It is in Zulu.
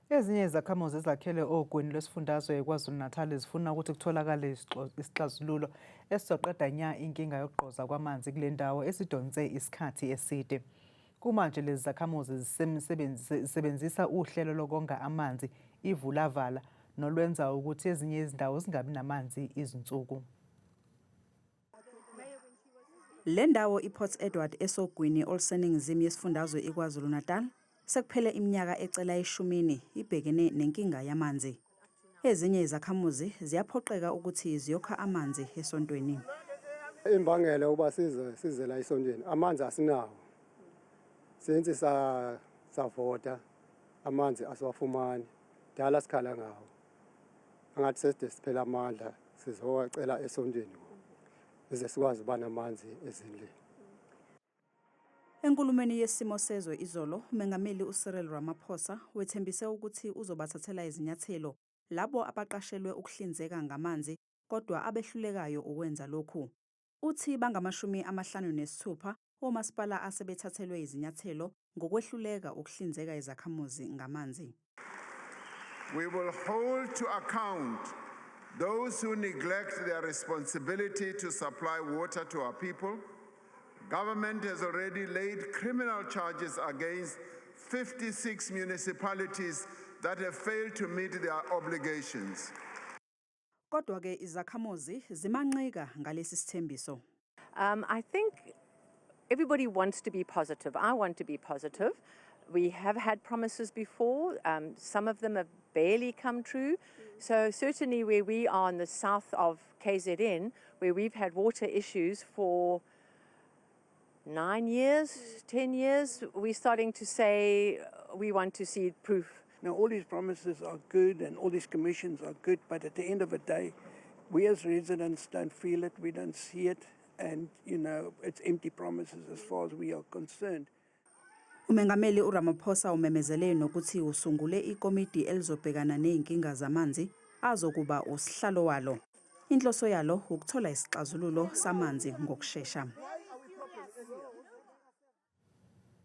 Ezinye izakhamuzi ezakhele ogwini lwesifundazwe KwaZulu-Natal zifuna ukuthi kutholakale isixazululo esizoqeda nya inkinga yokugqoza kwamanzi kule ndawo esidonse isikhathi eside. Kumanje lezi zakhamuzi zisebenzisa uhlelo lokonga amanzi ivulavala nolwenza ukuthi ezinye izindawo zingabi namanzi izinsuku. Le ndawo iPort Edward esogwini oluseningizimu yesifundazwe iKwaZulu-Natal sekuphele iminyaka ecela 10 ibhekene nenkinga yamanzi. Ezinye izakhamuzi ziyaphoqeka ukuthi ziyokha amanzi esontweni. Imbangela uba size la esontweni amanzi asinawo. Since savota amanzi asiwafumani dala sikhala ngawo. Angathi seside siphela amandla sizowacela esontweni. Bese sikwazi uba namanzi ezindlini. Enkulumeni yesimo sezwe izolo, uMengameli uCyril Ramaphosa wethembise ukuthi uzobathathela izinyathelo labo abaqashelwe ukuhlinzeka ngamanzi kodwa abehlulekayo ukwenza lokhu. Uthi bangama-56 omasipala asebethathelwe izinyathelo ngokwehluleka ukuhlinzeka izakhamuzi ngamanzi. We will hold to account those who neglect their responsibility to supply water to our people. Government has already laid criminal charges against 56 municipalities that have failed to meet their obligations. Kodwa ke izakhamuzi zimanqika ngalesi sithembiso. I think everybody wants to be positive. I want to be positive. We have had promises before. Some of them have barely come true. So certainly where we are in the south of KZN, where we've had water issues for 9 years, 10 years, we're starting to say we want to see proof. Now, all these promises are good and all these commissions are good, but at the end of the day, we as residents don't feel it, we don't see it, and, you know, it's empty promises as far as we are concerned. Umengameli uRamaphosa umemezele nokuthi usungule ikomiti elizobhekana nezinkinga zamanzi azokuba usihlalo walo. Inhloso yalo ukuthola isixazululo samanzi ngokusheshsha.